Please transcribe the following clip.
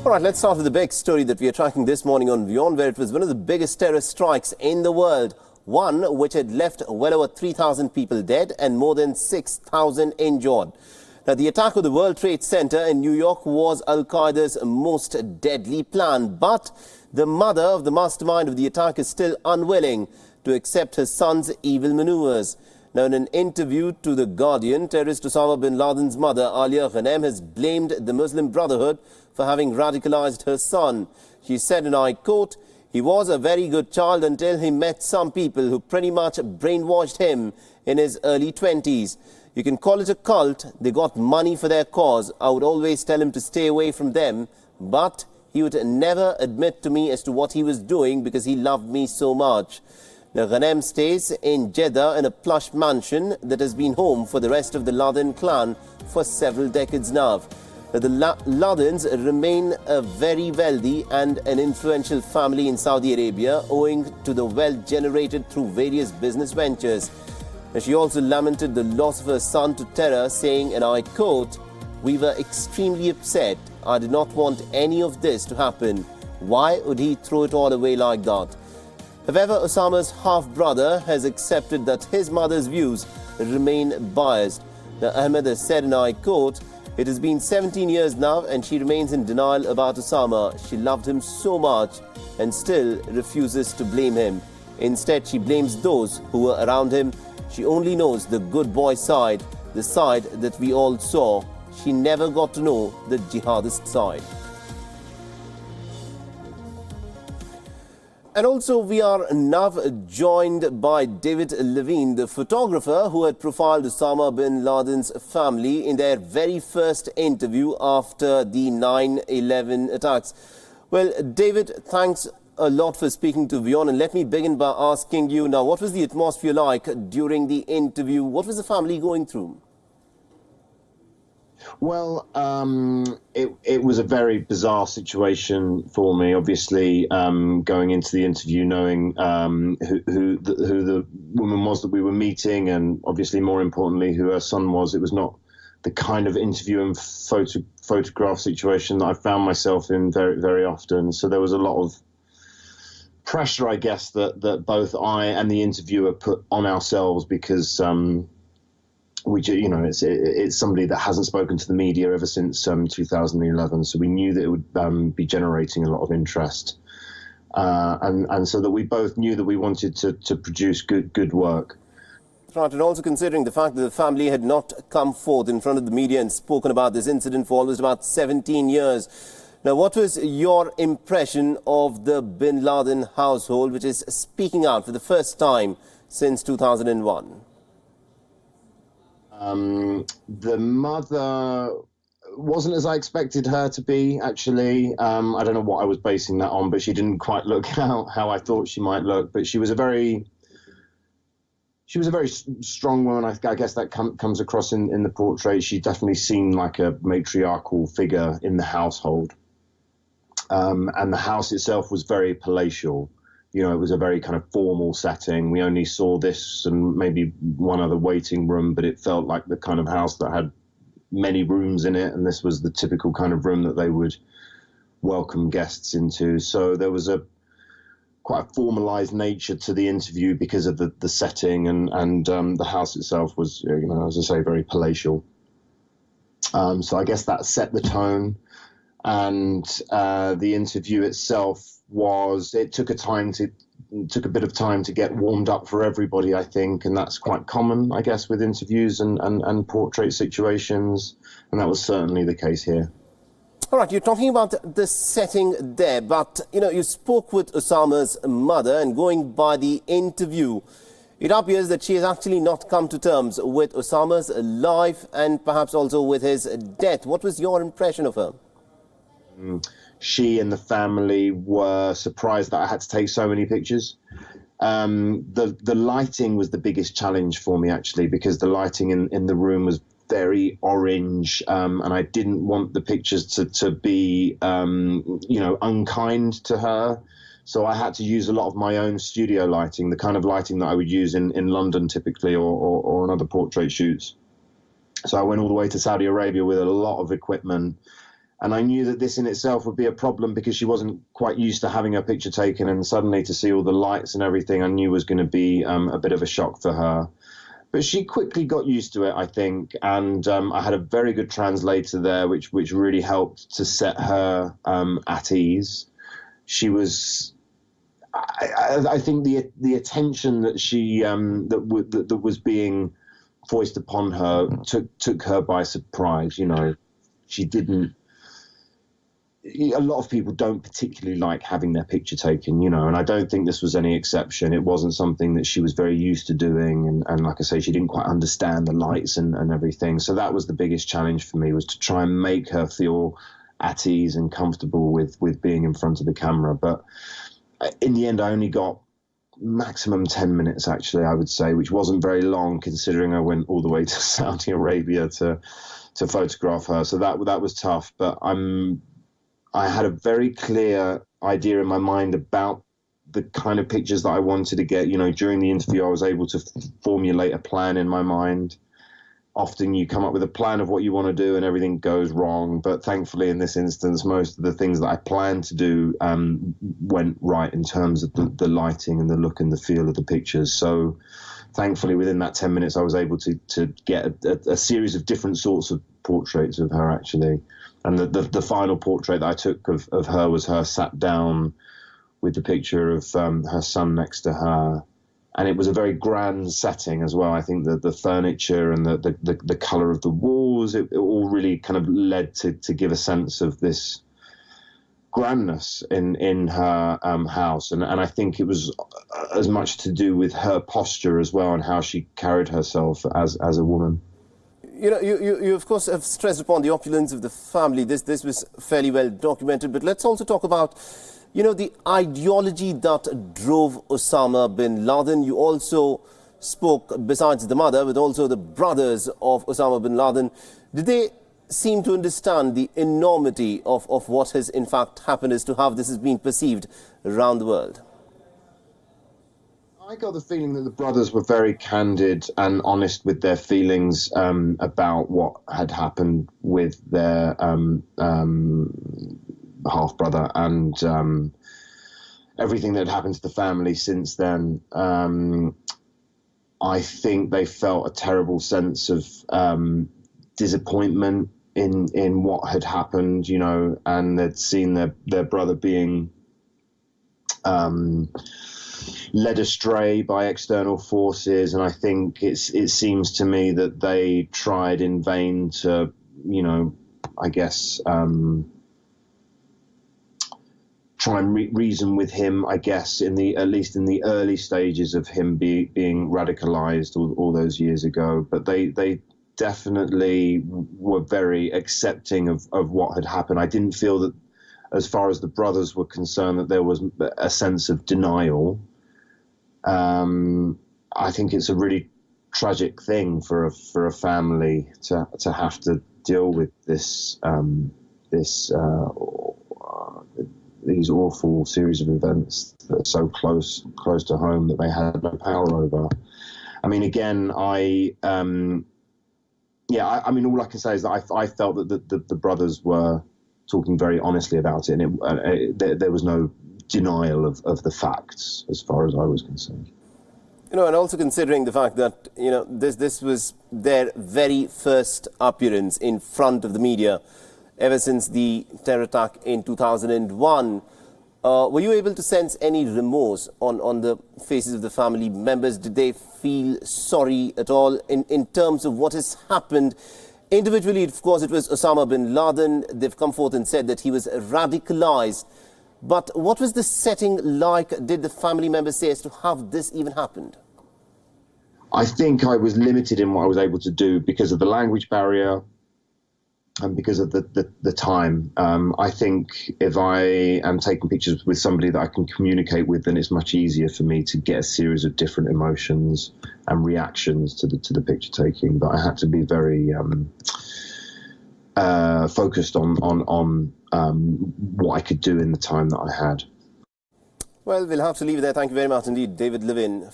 All right, let's start with the big story that we are tracking this morning on WION, where it was one of the biggest terrorist strikes in the world. One which had left well over 3,000 people dead and more than 6,000 injured. Now, the attack of the World Trade Center in New York was Al-Qaeda's most deadly plan. But the mother of the mastermind of the attack is still unwilling to accept her son's evil maneuvers. Now, in an interview to The Guardian, terrorist Osama Bin Laden's mother, Alia Ghanem, has blamed the Muslim Brotherhood for having radicalized her son. She said, and I quote, "He was a very good child until he met some people who pretty much brainwashed him in his early 20s. You can call it a cult. They got money for their cause. I would always tell him to stay away from them, but he would never admit to me as to what he was doing because he loved me so much." Now, Ghanem stays in Jeddah in a plush mansion that has been home for the rest of the Laden clan for several decades now. The Ladens remain a very wealthy and an influential family in Saudi Arabia, owing to the wealth generated through various business ventures. Now, she also lamented the loss of her son to terror, saying, and I quote, "We were extremely upset. I did not want any of this to happen. Why would he throw it all away like that?" However, Osama's half-brother has accepted that his mother's views remain biased. Now, Ahmed has said, and I quote, "It has been 17 years now and she remains in denial about Osama. She loved him so much and still refuses to blame him. Instead, she blames those who were around him. She only knows the good boy side, the side that we all saw. She never got to know the jihadist side." And also, we are now joined by David Levine, the photographer who had profiled Osama Bin Laden's family in their very first interview after the 9/11 attacks. Well, David, thanks a lot for speaking to WION. And let me begin by asking you now, what was the atmosphere like during the interview? What was the family going through? Well, it was a very bizarre situation for me. Obviously, going into the interview, knowing who the woman was that we were meeting, and obviously, more importantly, who her son was. It was not the kind of interview and photograph situation that I found myself in very, very often. So there was a lot of pressure, I guess, that both I and the interviewer put on ourselves because. It's somebody that hasn't spoken to the media ever since 2011, so we knew that it would be generating a lot of interest, and so that we both knew that we wanted to produce good work. Right, and also considering the fact that the family had not come forth in front of the media and spoken about this incident for almost about 17 years. Now, what was your impression of the Bin Laden household, which is speaking out for the first time since 2001? The mother wasn't as I expected her to be, actually. I don't know what I was basing that on, but she didn't quite look how I thought she might look. But she was a very strong woman. I guess that comes across in the portrait. She definitely seemed like a matriarchal figure in the household. And the house itself was very palatial. You know, it was a very kind of formal setting. We only saw this and maybe one other waiting room, but it felt like the kind of house that had many rooms in it. And this was the typical kind of room that they would welcome guests into. So there was quite a formalized nature to the interview because of the setting, and the house itself was, as I say, very palatial. So I guess that set the tone. And the interview itself took a bit of time to get warmed up for everybody, I think, and that's quite common, I guess, with interviews and portrait situations, and that was certainly the case here. All right, you're talking about the setting there, but, you spoke with Osama's mother, and going by the interview, it appears that she has actually not come to terms with Osama's life and perhaps also with his death. What was your impression of her? She and the family were surprised that I had to take so many pictures. The lighting was the biggest challenge for me, actually, because the lighting in the room was very orange, and I didn't want the pictures to be, unkind to her. So I had to use a lot of my own studio lighting, the kind of lighting that I would use in London typically, or on other portrait shoots. So I went all the way to Saudi Arabia with a lot of equipment. And I knew that this in itself would be a problem because she wasn't quite used to having her picture taken, and suddenly to see all the lights and everything I knew was going to be a bit of a shock for her. But she quickly got used to it, I think, and I had a very good translator there, which really helped to set her at ease. She was, I think, the attention that she that was being foisted upon her took her by surprise. You know, she didn't. A lot of people don't particularly like having their picture taken, you know, and I don't think this was any exception. It wasn't something that she was very used to doing. And like I say, she didn't quite understand the lights and everything. So that was the biggest challenge for me, was to try and make her feel at ease and comfortable with being in front of the camera. But in the end, I only got maximum 10 minutes, actually, I would say, which wasn't very long considering I went all the way to Saudi Arabia to photograph her. So that was tough. But I had a very clear idea in my mind about the kind of pictures that I wanted to get. You know, during the interview, I was able to formulate a plan in my mind. Often you come up with a plan of what you want to do and everything goes wrong. But thankfully, in this instance, most of the things that I planned to do went right in terms of the lighting and the look and the feel of the pictures. So thankfully, within that 10 minutes, I was able to get a series of different sorts of portraits of her, actually. And the final portrait that I took of her was her sat down with the picture of her son next to her. And it was a very grand setting as well. I think the furniture and the colour of the walls, it all really kind of led to give a sense of this grandness in her house. And I think it was as much to do with her posture as well and how she carried herself as a woman. You know, you of course have stressed upon the opulence of the family. This was fairly well documented. But let's also talk about, you know, the ideology that drove Osama bin Laden. You also spoke, besides the mother, but also the brothers of Osama bin Laden. Did they seem to understand the enormity of what has in fact happened as to how this has been perceived around the world? I got the feeling that the brothers were very candid and honest with their feelings about what had happened with their half-brother and everything that had happened to the family since then. I think they felt a terrible sense of disappointment in what had happened, you know, and they'd seen their brother being led astray by external forces, and I think it seems to me that they tried in vain to, you know, I guess try and reason with him, I guess, at least in the early stages of him being radicalized all those years ago. But they definitely were very accepting of what had happened. I didn't feel that, as far as the brothers were concerned, that there was a sense of denial. I think it's a really tragic thing for a family to have to deal with these awful series of events that are so close to home that they had no power over. I mean, again, I mean, all I can say is that I felt that the brothers were talking very honestly about it, and there was no denial of the facts as far as I was concerned. You know, and also considering the fact that, you know, this was their very first appearance in front of the media ever since the terror attack in 2001. Were you able to sense any remorse on the faces of the family members? Did they feel sorry at all in terms of what has happened? Individually, of course, it was Osama bin Laden. They've come forth and said that he was radicalized. But what was the setting like? Did the family members say as to how this even happened? I think I was limited in what I was able to do because of the language barrier and because of the time. I think if I am taking pictures with somebody that I can communicate with, then it's much easier for me to get a series of different emotions and reactions to the picture taking. But I had to be very focused on what I could do in the time that I had. Well, we'll have to leave it there. Thank you very much indeed, David Levin.